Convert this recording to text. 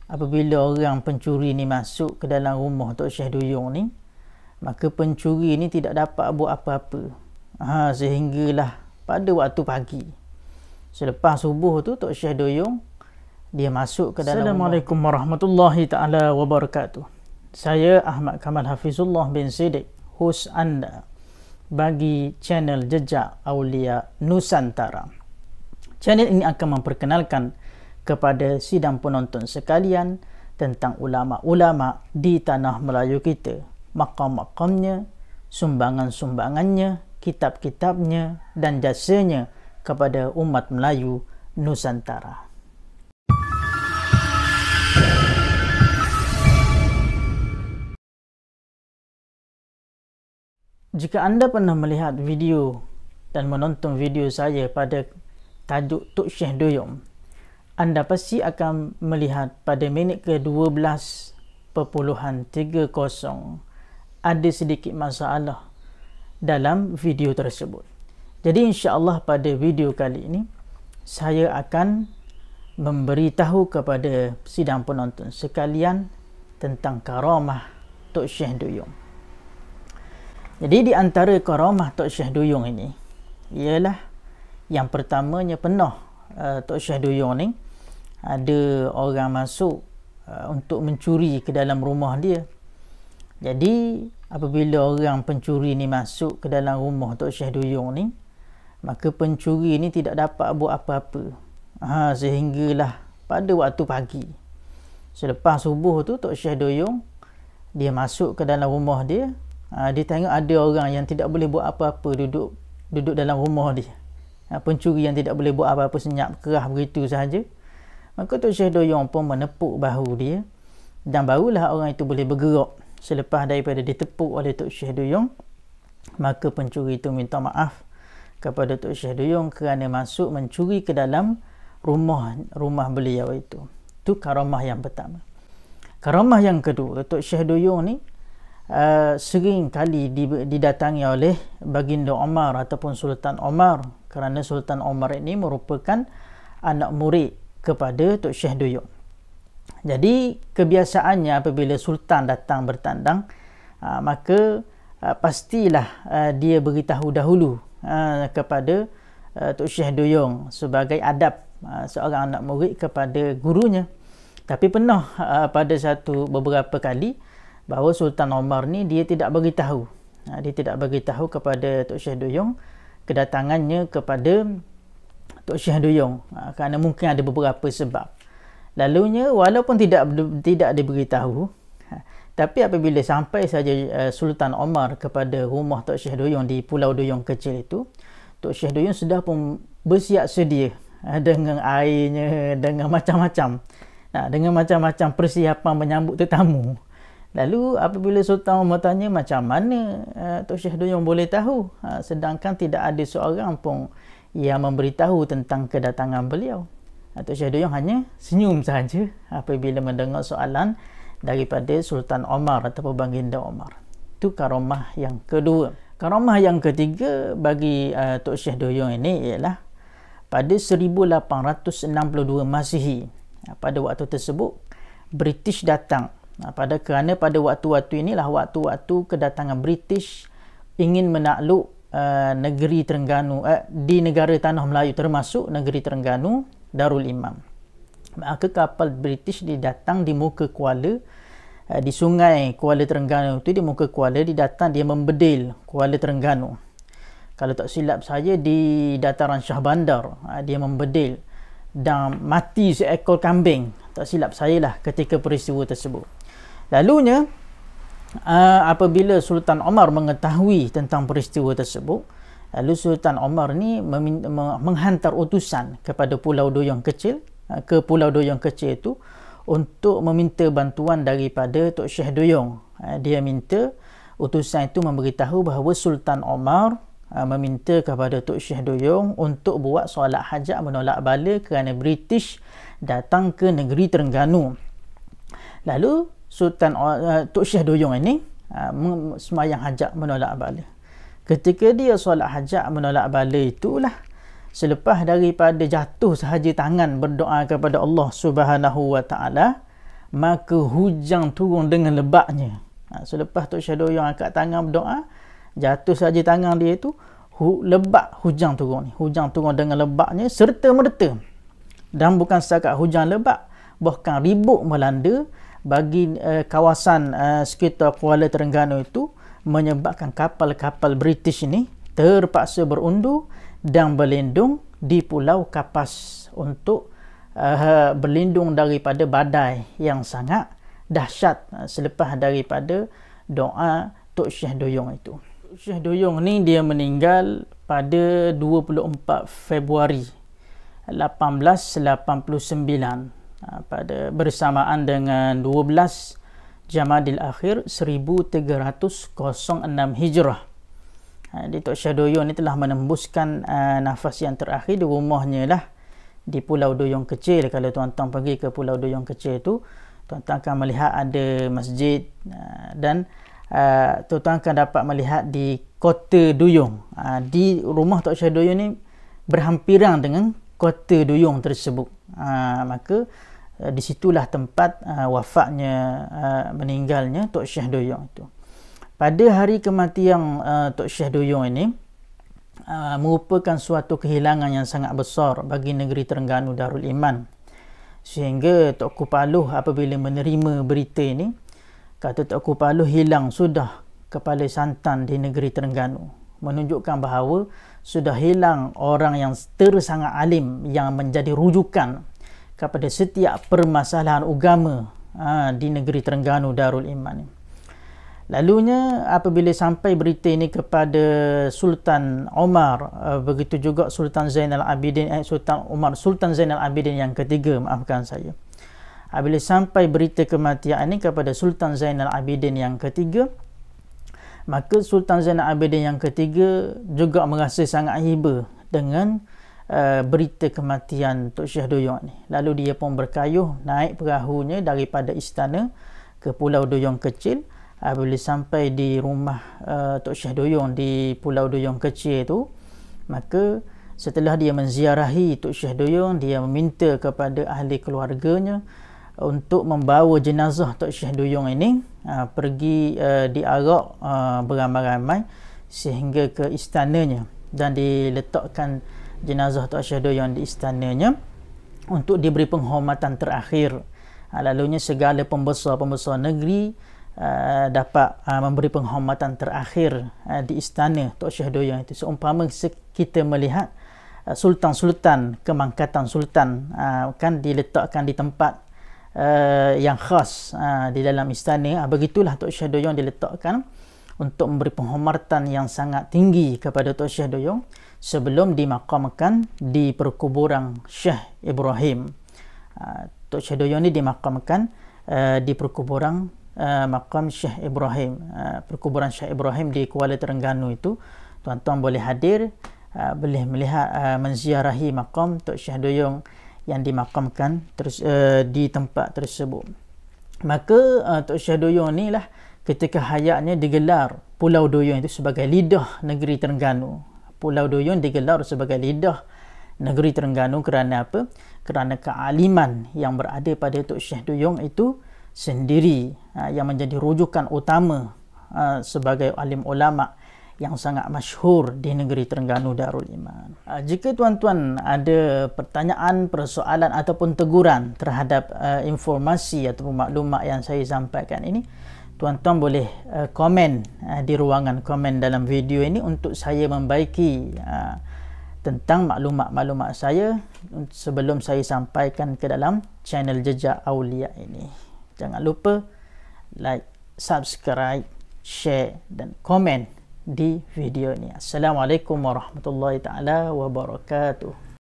Apabila orang pencuri ni masuk ke dalam rumah Tok Syekh Duyung ni, maka pencuri ni tidak dapat buat apa-apa. Sehinggalah pada waktu pagi, selepas subuh tu, Tok Syekh Duyung dia masuk ke dalam Assalamualaikum warahmatullahi ta'ala wabarakatuh. Saya Ahmad Kamal Hafizullah bin Siddiq, hos anda bagi channel Jejak Aulia Nusantara. Channel ini akan memperkenalkan kepada sidang penonton sekalian tentang ulama-ulama di tanah Melayu kita, maqam-maqamnya, sumbangan-sumbangannya, kitab-kitabnya dan jasanya kepada umat Melayu Nusantara. Jika anda pernah melihat video dan menonton video saya pada tajuk Tok Syekh Duyung, anda pasti akan melihat pada minit ke-12.30 ada sedikit masalah dalam video tersebut. Jadi insya-Allah pada video kali ini saya akan memberitahu kepada sidang penonton sekalian tentang karamah Tok Syekh Duyung. Jadi di antara karamah Tok Syekh Duyung ini ialah yang pertamanya, pernah Tok Syekh Duyung ni ada orang masuk untuk mencuri ke dalam rumah dia. Jadi apabila orang pencuri ni masuk ke dalam rumah Tok Syekh Duyung ni, maka pencuri ni tidak dapat buat apa-apa. Sehinggalah pada waktu pagi, selepas subuh tu, Tok Syekh Duyung dia masuk ke dalam rumah dia. Dia tengok ada orang yang tidak boleh buat apa-apa duduk dalam rumah dia. Pencuri yang tidak boleh buat apa-apa, senyap kerah begitu sahaja. Maka Tok Syekh Duyung pun menepuk bahu dia, dan barulah orang itu boleh bergerak. Selepas daripada ditepuk oleh Tok Syekh Duyung, maka pencuri itu minta maaf kepada Tok Syekh Duyung kerana masuk mencuri ke dalam rumah beliau itu. Itu karamah yang pertama. Karamah yang kedua, Tok Syekh Duyung ni sering kali didatangi oleh Baginda Omar ataupun Sultan Omar, kerana Sultan Omar ini merupakan anak murid kepada Tok Syekh Duyung. Jadi kebiasaannya apabila Sultan datang bertandang, maka pastilah dia beritahu dahulu kepada Tok Syekh Duyung sebagai adab seorang anak murid kepada gurunya. Tapi pernah pada beberapa kali bahawa Sultan Omar ni dia tidak beritahu. Dia tidak beritahu kepada Tok Syekh Duyung kedatangannya kepada Tok Syekh Duyung, kerana mungkin ada beberapa sebab. Lalunya walaupun tidak diberitahu, tapi apabila sampai saja Sultan Omar kepada rumah Tok Syekh Duyung di Pulau Duyung kecil itu, Tok Syekh Duyung sudah pun bersiap sedia dengan airnya, dengan macam-macam, dengan macam-macam persiapan menyambut tetamu. Lalu apabila Sultan Omar tanya, macam mana Tok Syekh Duyung boleh tahu, sedangkan tidak ada seorang pun yang memberitahu tentang kedatangan beliau. Tok Syekh Duyung hanya senyum saja apabila mendengar soalan daripada Sultan Omar ataupun Baginda Omar. Itu karamah yang kedua. Karamah yang ketiga bagi Tok Syekh Duyung ini ialah pada 1862 Masihi. Pada waktu tersebut British datang. Kerana pada waktu-waktu inilah waktu-waktu kedatangan British ingin menakluk negeri Terengganu, di negara tanah Melayu termasuk negeri Terengganu Darul Imam. Maka kapal British didatang di muka kuala, di sungai Kuala Terengganu itu, di muka kuala dia membedil Kuala Terengganu. Kalau tak silap saya di dataran Shah Bandar dia membedil dan mati seekor kambing, tak silap saya lah ketika peristiwa tersebut. Lalunya apabila Sultan Omar mengetahui tentang peristiwa tersebut, lalu Sultan Omar ni menghantar utusan kepada Pulau Duyung kecil, ke Pulau Duyung kecil itu untuk meminta bantuan daripada Tok Syekh Duyung. Dia minta utusan itu memberitahu bahawa Sultan Omar meminta kepada Tok Syekh Duyung untuk buat solat hajat menolak bala kerana British datang ke negeri Terengganu. Lalu Tok Syekh Duyung ini sembahyang hajat menolak bala. Ketika dia solat hajat menolak bala itulah, selepas daripada jatuh sahaja tangan berdoa kepada Allah Subhanahu wa taala, maka hujan turun dengan lebatnya. Selepas Tok Syah Doyong angkat tangan berdoa, jatuh saja tangan dia itu, lebat hujan turun ni. Hujan turun dengan lebatnya serta merta. Dan bukan setakat hujan lebat, bahkan ribut melanda bagi kawasan sekitar Kuala Terengganu itu, menyebabkan kapal-kapal British ini terpaksa berundur dan berlindung di Pulau Kapas untuk berlindung daripada badai yang sangat dahsyat selepas daripada doa Tok Syah Doyong itu. Tok Syah Doyong ni dia meninggal pada 24 Februari 1889 pada bersamaan dengan 12 Jamadil Akhir 1306 Hijrah. Di Tok Syah Doyong ni telah menembuskan nafas yang terakhir di rumahnya lah, di Pulau Doyong Kecil. Kalau tuan-tuan pergi ke Pulau Doyong Kecil tu, tuan-tuan akan melihat ada masjid dan tuan-tuan akan dapat melihat di Kota Duyung. Di rumah Tok Syah Doyong ni berhampiran dengan Kota Duyung tersebut. Maka di situlah tempat wafatnya, meninggalnya Tok Syah Doyong itu. Pada hari kematian Tok Syah Doyong ini merupakan suatu kehilangan yang sangat besar bagi negeri Terengganu Darul Iman, sehingga Tok Kupaluh apabila menerima berita ini, kata Tok Kupaluh hilang sudah kepala santan di negeri Terengganu, menunjukkan bahawa sudah hilang orang yang sangat alim yang menjadi rujukan kepada setiap permasalahan agama di negeri Terengganu Darul Iman. Lalunya apabila sampai berita ini kepada Sultan Omar, begitu juga Sultan Zainal Abidin, Sultan Zainal Abidin yang ketiga, maafkan saya. Apabila sampai berita kematian ini kepada Sultan Zainal Abidin yang ketiga, maka Sultan Zainal Abidin yang ketiga juga merasa sangat hiba dengan berita kematian Tok Syah Doyong ni. Lalu dia pun berkayuh naik perahunya daripada istana ke Pulau Doyong Kecil. Apabila sampai di rumah Tok Syah Doyong di Pulau Doyong Kecil tu, maka setelah dia menziarahi Tok Syah Doyong, dia meminta kepada ahli keluarganya untuk membawa jenazah Tok Syah Doyong ini pergi diarak beramai-ramai sehingga ke istananya, dan diletakkan jenazah Tok Syah Doyong di istananya untuk diberi penghormatan terakhir. Lalunya segala pembesar-pembesar negeri dapat memberi penghormatan terakhir di istana Tok Syah Doyong itu. Seumpama kita melihat sultan-sultan, kemangkatan sultan kan diletakkan di tempat yang khas di dalam istana, begitulah Tok Syah Doyong diletakkan untuk memberi penghormatan yang sangat tinggi kepada Tok Syah Doyong sebelum dimakamkan di perkuburan Syekh Ibrahim. Tok Syah Doyong ni dimakamkan di perkuburan makam Syekh Ibrahim, perkuburan Syekh Ibrahim di Kuala Terengganu itu. Tuan-tuan boleh hadir, boleh melihat, menziarahi makam Tok Syah Doyong yang dimakamkan di tempat tersebut. Maka Tok Syah Doyong ni lah ketika hayatnya digelar Pulau Doyong itu sebagai lidah negeri Terengganu. Pulau Doyong digelar sebagai lidah negeri Terengganu kerana apa? Kerana kealiman yang berada pada Tok Syah Doyong itu sendiri, yang menjadi rujukan utama sebagai alim ulama yang sangat masyhur di negeri Terengganu Darul Iman. Jika tuan-tuan ada pertanyaan, persoalan ataupun teguran terhadap informasi ataupun maklumat yang saya sampaikan ini, tuan-tuan boleh komen di ruangan komen dalam video ini untuk saya membaiki tentang maklumat-maklumat saya sebelum saya sampaikan ke dalam channel Jejak Aulia ini. Jangan lupa like, subscribe, share dan komen di video ini. Assalamualaikum warahmatullahi taala wabarakatuh.